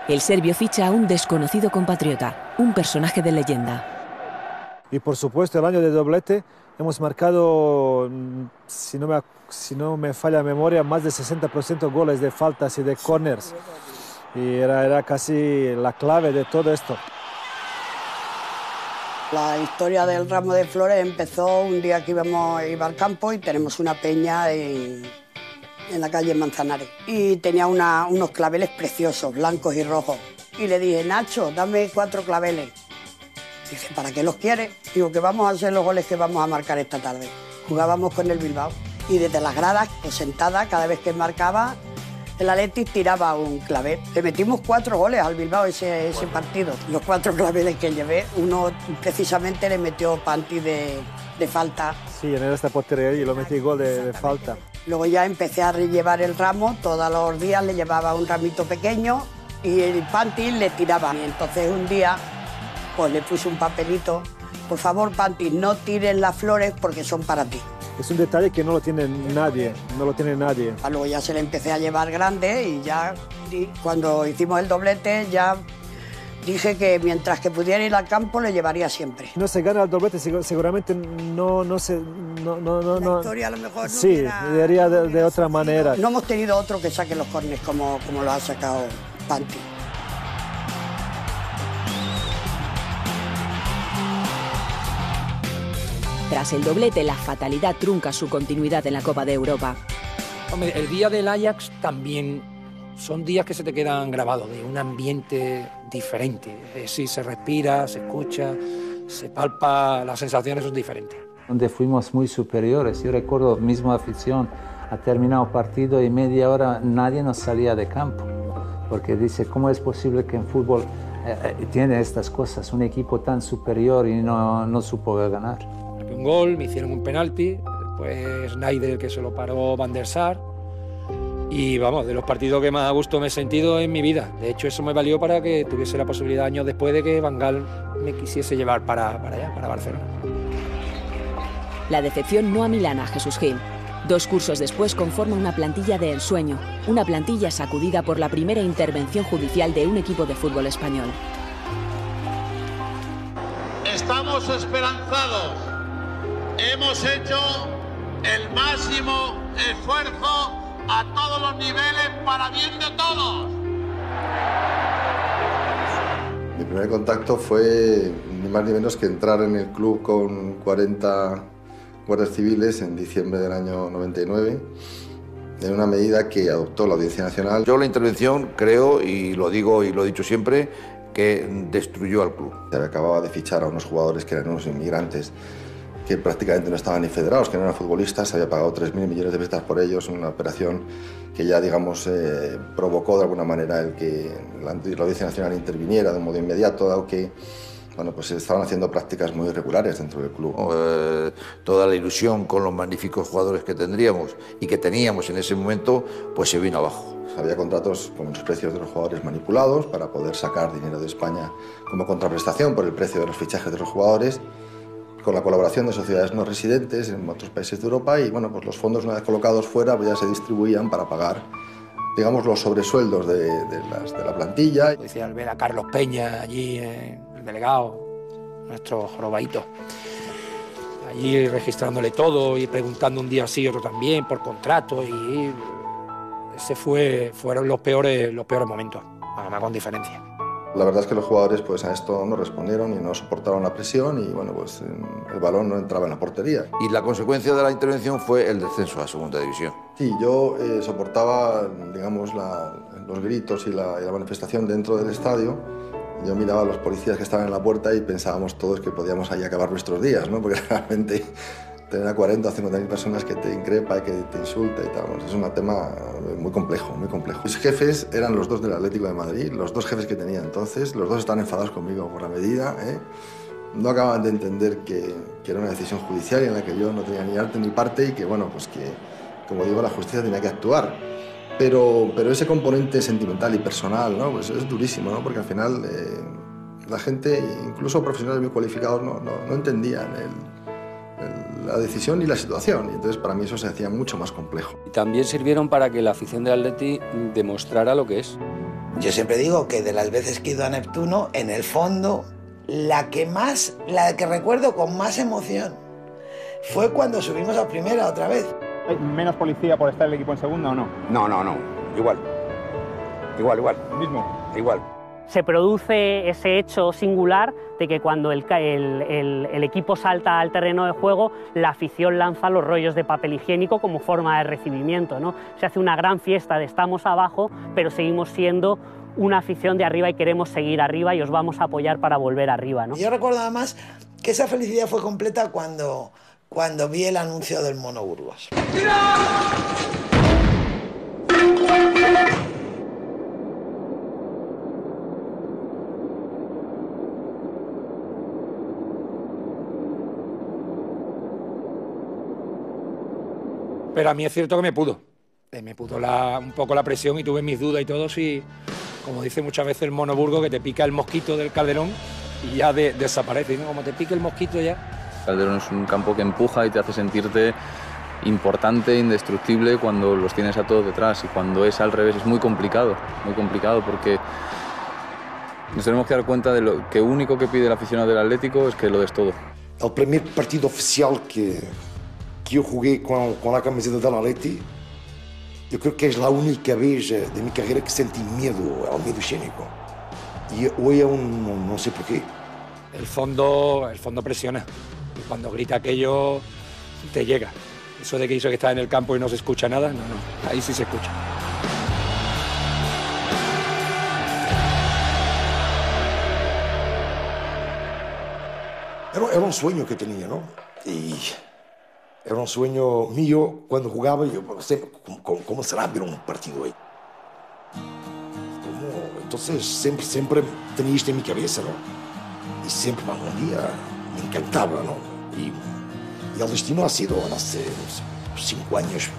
El serbio ficha a un desconocido compatriota, un personaje de leyenda. Y por supuesto el año de doblete hemos marcado, si no me falla la memoria, más de 60% goles de faltas y de corners. Y era casi la clave de todo esto. La historia del ramo de flores empezó un día que iba al campo y tenemos una peña en la calle Manzanares. Y tenía unos claveles preciosos, blancos y rojos. Y le dije, Nacho, dame 4 claveles. Dice, ¿para qué los quieres? Digo, que vamos a hacer los goles que vamos a marcar esta tarde. Jugábamos con el Bilbao. Y desde las gradas, pues sentada, cada vez que marcaba, el Athletic tiraba un clavel. Le metimos 4 goles al Bilbao ese partido. Los 4 claveles que llevé, uno precisamente le metió Panti de falta. Sí, en esta portería y lo metí gol de falta. Luego ya empecé a llevar el ramo, todos los días le llevaba un ramito pequeño y el Panti le tiraba. Y entonces un día pues le puse un papelito, por favor Panti, no tires las flores porque son para ti. Es un detalle que no lo tiene nadie, Luego ya se le empecé a llevar grande y ya cuando hicimos el doblete ya dije que mientras que pudiera ir al campo le llevaría siempre. No se gana el doblete, seguramente no se... La historia a lo mejor no sí, sería de otra manera. No hemos tenido otro que saque los córneres como lo ha sacado Panti. Tras el doblete, la fatalidad trunca su continuidad en la Copa de Europa. Hombre, el día del Ajax también son días que se te quedan grabados, de un ambiente diferente. Sí, se respira, se escucha, se palpa, las sensaciones son diferentes. Donde fuimos muy superiores. Yo recuerdo mismo afición, ha terminado el partido y media hora nadie nos salía de campo. Porque dice, ¿cómo es posible que en fútbol tiene estas cosas? Un equipo tan superior y no supo ganar. Un gol, me hicieron un penalti, después Sneijder que se lo paró Van der Sar. Y vamos, de los partidos que más a gusto me he sentido en mi vida. De hecho, eso me valió para que tuviese la posibilidad años después de que Van Gaal me quisiese llevar para allá, para Barcelona. La decepción no amilana a Jesús Gil. 2 cursos después conforma una plantilla de ensueño, una plantilla sacudida por la primera intervención judicial de un equipo de fútbol español. Estamos esperanzados. Hemos hecho el máximo esfuerzo a todos los niveles para bien de todos. Mi primer contacto fue ni más ni menos que entrar en el club con 40 guardias civiles en diciembre del año 99, en una medida que adoptó la Audiencia Nacional. Yo la intervención creo, y lo digo y lo he dicho siempre, que destruyó al club. Se acababa de fichar a unos jugadores que eran unos inmigrantes que prácticamente no estaban ni federados, que no eran futbolistas, se había pagado 3.000 millones de pesetas por ellos, una operación que ya, digamos, provocó de alguna manera el que la Audiencia Nacional interviniera de un modo inmediato, dado que bueno, pues se estaban haciendo prácticas muy irregulares dentro del club. Toda la ilusión con los magníficos jugadores que tendríamos y que teníamos en ese momento, pues se vino abajo. Había contratos con los precios de los jugadores manipulados para poder sacar dinero de España como contraprestación por el precio de los fichajes de los jugadores, con la colaboración de sociedades no residentes en otros países de Europa, y bueno, pues los fondos, una vez colocados fuera, pues ya se distribuían para pagar, digamos, los sobresueldos de la plantilla. Decía al ver a Carlos Peña allí, el delegado, nuestro jorobadito, allí registrándole todo y preguntando un día sí, otro también, por contrato, y ese fueron los peores momentos, además con diferencia. La verdad es que los jugadores pues a esto no respondieron y no soportaron la presión, y bueno, pues el balón no entraba en la portería. Y la consecuencia de la intervención fue el descenso a segunda división. Sí, yo soportaba, digamos, los gritos y la manifestación dentro del estadio. Yo miraba a los policías que estaban en la puerta y pensábamos todos que podíamos ahí acabar nuestros días, ¿no? Porque realmente tener a 40 o 50.000 personas que te increpa y que te insulta y tal, es un tema muy complejo, muy complejo. Mis jefes eran los dos del Atlético de Madrid, los dos jefes que tenía entonces, los dos estaban enfadados conmigo por la medida, ¿eh? No acababan de entender que era una decisión judicial en la que yo no tenía ni arte ni parte, y que, bueno, pues que, como digo, la justicia tenía que actuar. Pero ese componente sentimental y personal, ¿no? Pues es durísimo, ¿no? Porque al final la gente, incluso profesionales muy cualificados, no entendían la decisión y la situación, y entonces para mí eso se hacía mucho más complejo. Y también sirvieron para que la afición del Atleti demostrara lo que es. Yo siempre digo que de las veces que he ido a Neptuno, en el fondo, la que recuerdo con más emoción fue cuando subimos a primera otra vez. ¿Hay menos policía por estar el equipo en segunda o no? No, igual. Mismo. Igual. Se produce ese hecho singular de que cuando el equipo salta al terreno de juego, la afición lanza los rollos de papel higiénico como forma de recibimiento, ¿no? Se hace una gran fiesta de estamos abajo, pero seguimos siendo una afición de arriba y queremos seguir arriba y os vamos a apoyar para volver arriba, ¿no? Yo recuerdo además que esa felicidad fue completa cuando vi el anuncio del Mono Burgos. Pero a mí es cierto que me pudo un poco la presión y tuve mis dudas y todo, y como dice muchas veces el Mono Burgos, que te pica el mosquito del Calderón y ya desaparece, ¿no? Como te pique el mosquito ya. Calderón es un campo que empuja y te hace sentirte importante, indestructible cuando los tienes a todos detrás, y cuando es al revés es muy complicado porque nos tenemos que dar cuenta de lo que único que pide el aficionado del Atlético es que lo des todo. El primer partido oficial que yo jugué con la camiseta del Atleti, yo creo que es la única vez de mi carrera que sentí miedo al miedo escénico. Y hoy aún no sé por qué. El fondo presiona. Y cuando grita aquello, te llega. Eso de que hizo que está en el campo y no se escucha nada, no. Ahí sí se escucha. Era un sueño que tenía, ¿no? Y era un sueño mío cuando jugaba. Yo siempre, ¿cómo será ver un partido ahí? Entonces siempre tenía esto en mi cabeza, ¿no? Y siempre, un día me encantaba, ¿no? Y el destino ha sido hace 5 años.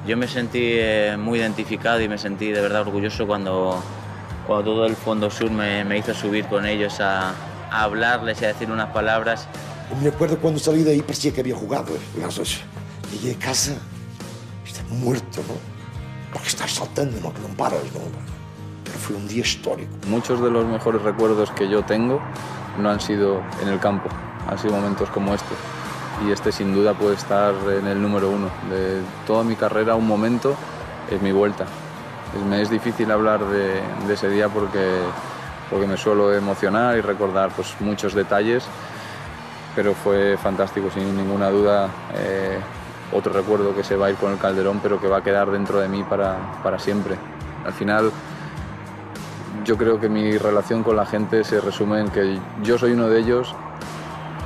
Yo me sentí muy identificado y me sentí de verdad orgulloso cuando todo el Fondo Sur me hizo subir con ellos a hablarles y a decir unas palabras. Me acuerdo cuando salí de ahí, parecía que había jugado. Llegué a casa, estaba muerto, ¿no? Porque estás saltando, no paras, ¿no? Pero fue un día histórico. Muchos de los mejores recuerdos que yo tengo no han sido en el campo, han sido momentos como este. Y este sin duda puede estar en el número 1 de toda mi carrera. Un momento es mi vuelta. Me es difícil hablar de ese día porque me suelo emocionar y recordar pues, muchos detalles, pero fue fantástico, sin ninguna duda. Otro recuerdo que se va a ir con el Calderón, pero que va a quedar dentro de mí para siempre. Al final, yo creo que mi relación con la gente se resume en que yo soy uno de ellos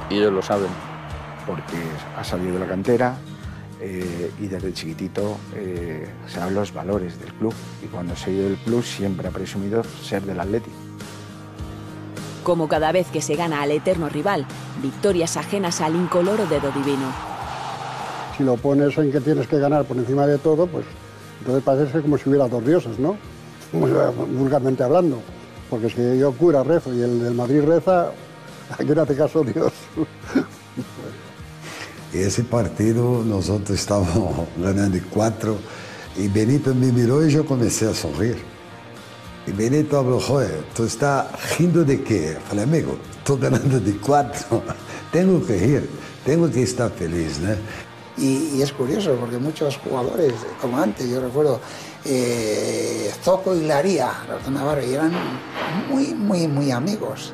y ellos lo saben. Porque ha salido de la cantera y desde chiquitito sabe los valores del club, y cuando se ha ido del club siempre ha presumido ser del Atleti. Como cada vez que se gana al eterno rival, victorias ajenas al incoloro dedo divino. Si lo pones en que tienes que ganar por encima de todo, pues Entonces parece como si hubiera dos dioses, ¿no? Vulgarmente hablando. Porque si yo cura rezo y el del Madrid reza, ¿a quién hace caso Dios? Ese partido nosotros estábamos ganando de 4 y Benito me miró y yo comencé a sonreír. Y Benito habló, joder, ¿tú estás riendo de qué? Falei, amigo, estoy ganando de 4, tengo que ir, tengo que estar feliz, ¿no? Y es curioso porque muchos jugadores, como antes, yo recuerdo Zoco y Laría, los de Navarro, y eran muy amigos.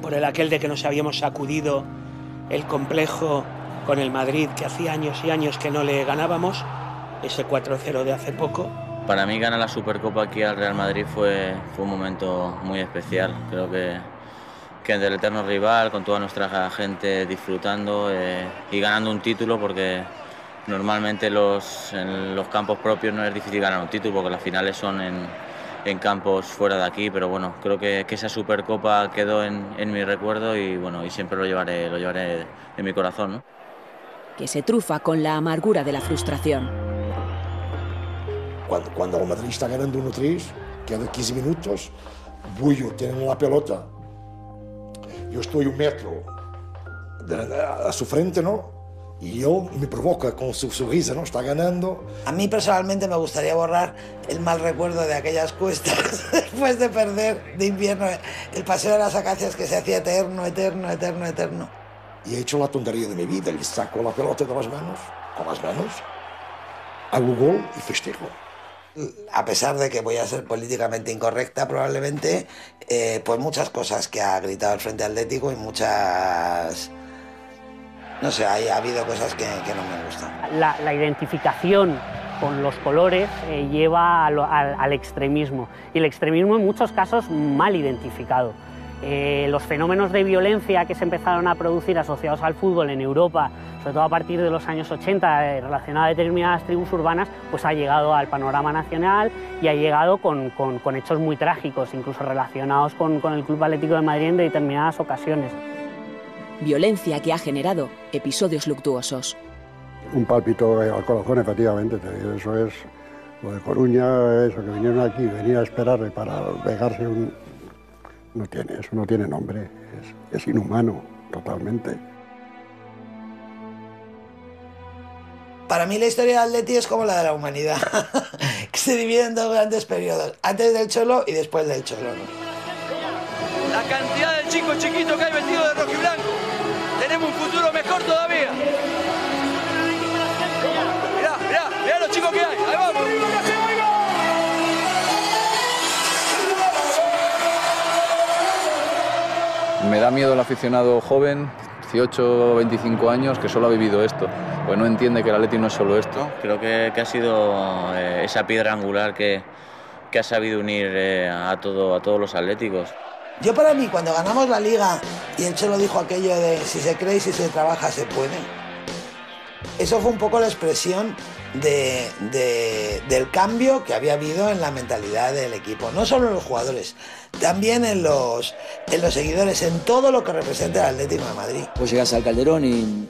Por el aquel de que nos habíamos sacudido el complejo con el Madrid, que hacía años y años que no le ganábamos, ese 4-0 de hace poco. Para mí ganar la Supercopa aquí al Real Madrid fue un momento muy especial. Creo que ante el eterno rival, con toda nuestra gente disfrutando y ganando un título, porque normalmente en los campos propios no es difícil ganar un título, porque las finales son en campos fuera de aquí, pero bueno, creo que esa Supercopa quedó en mi recuerdo y bueno, y siempre lo llevaré en mi corazón, ¿no? Que se trufa con la amargura de la frustración. Cuando el Madrid está ganando 1-3, quedan 15 minutos, Bullo tiene la pelota, yo estoy 1 metro a su frente, ¿no? Y él me provoca con su risa, ¿no? Está ganando. A mí personalmente me gustaría borrar el mal recuerdo de aquellas cuestas después de perder de invierno el paseo de las acacias que se hacía eterno. Y he hecho la tontería de mi vida, le saco la pelota de las manos, con las manos, hago gol y festejo. A pesar de que voy a ser políticamente incorrecta probablemente, pues muchas cosas que ha gritado el Frente Atlético y muchas... No sé, ha habido cosas que no me gustan. La identificación con los colores lleva al extremismo, y el extremismo en muchos casos mal identificado. Los fenómenos de violencia que se empezaron a producir asociados al fútbol en Europa, sobre todo a partir de los años 80, relacionado a determinadas tribus urbanas, pues ha llegado al panorama nacional y ha llegado con hechos muy trágicos, incluso relacionados con el Club Atlético de Madrid en determinadas ocasiones. Violencia que ha generado episodios luctuosos. Un pálpito al corazón, efectivamente, eso es lo de Coruña, eso que vinieron aquí, venir a esperarle para pegarse eso no tiene nombre, es inhumano, totalmente. Para mí la historia del Atleti es como la de la humanidad, que se divide en 2 grandes periodos, antes del Cholo y después del Cholo, ¿no? La cantidad de chicos chiquitos que hay vestidos de rojo y blanco, tenemos un futuro mejor todavía. Mirá los chicos que hay, ahí vamos. Me da miedo el aficionado joven, 18 o 25 años, que solo ha vivido esto, pues no entiende que el Atleti no es solo esto. Creo que ha sido esa piedra angular que ha sabido unir a todos los atléticos. Yo para mí, cuando ganamos la Liga, y el Cholo dijo aquello de si se cree y si se trabaja se puede, eso fue un poco la expresión del cambio que había habido en la mentalidad del equipo, no solo en los jugadores, también en los seguidores, en todo lo que representa el Atlético de Madrid. Vos llegás al Calderón y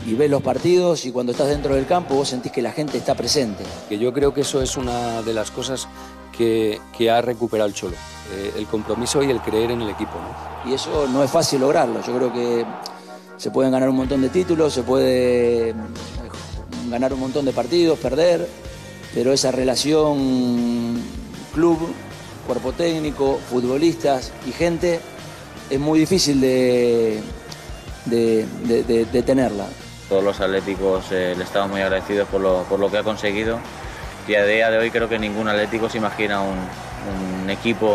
ves los partidos, y cuando estás dentro del campo vos sentís que la gente está presente. Que yo creo que eso es una de las cosas que ha recuperado el Cholo, el compromiso y el creer en el equipo, ¿no? Y eso no es fácil lograrlo. Yo creo que se pueden ganar un montón de títulos, se puede ganar un montón de partidos, perder, pero esa relación club, cuerpo técnico, futbolistas y gente es muy difícil de tenerla. Todos los atléticos le estamos muy agradecidos por lo que ha conseguido, y a día de hoy creo que ningún atlético se imagina un equipo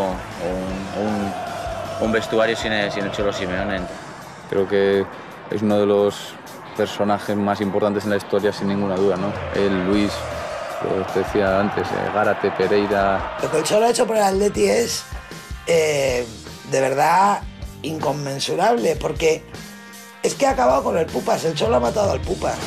o un vestuario sin el Cholo Simeone. Creo que es uno de los personajes más importantes en la historia, sin ninguna duda, ¿no? Luis, lo que decía antes, Gárate, Pereira. Lo que el Cholo ha hecho por el Atleti es de verdad inconmensurable, porque es que ha acabado con el Pupas, el Cholo ha matado al Pupas.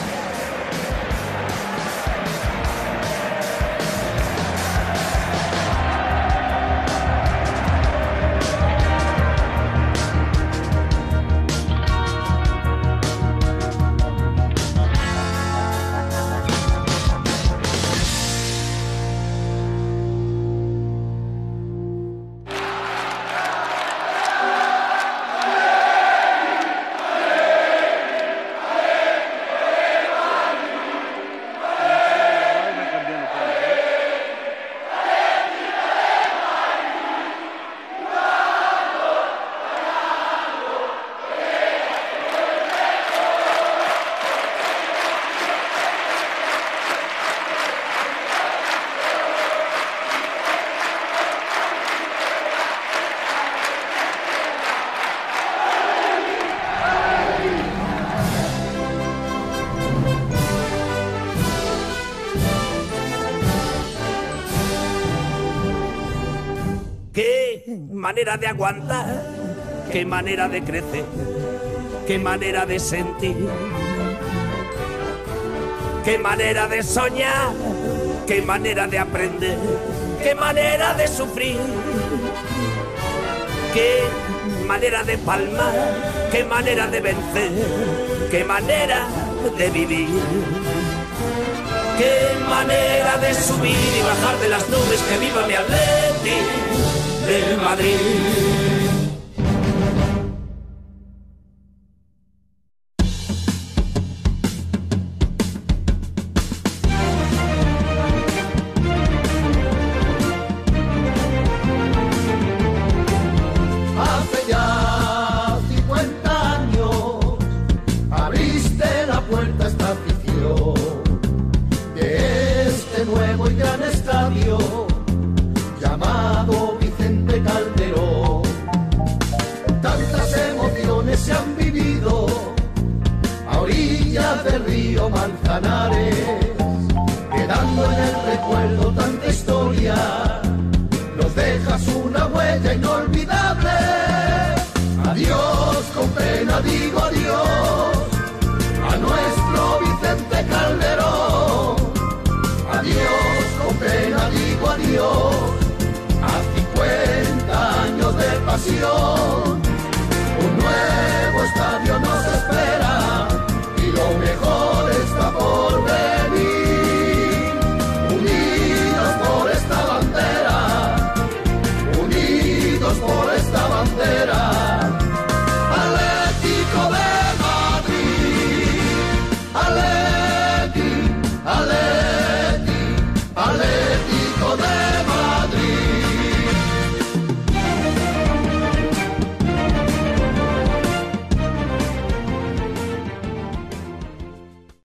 manera de aguantar, qué manera de crecer, qué manera de sentir, qué manera de soñar, qué manera de aprender, qué manera de sufrir, qué manera de palmar, qué manera de vencer, qué manera de vivir, qué manera de subir y bajar de las nubes, que viva mi Atleti del Madrid. Manzanares, quedando en el recuerdo tanta historia, nos dejas una huella inolvidable. Adiós, con pena digo adiós.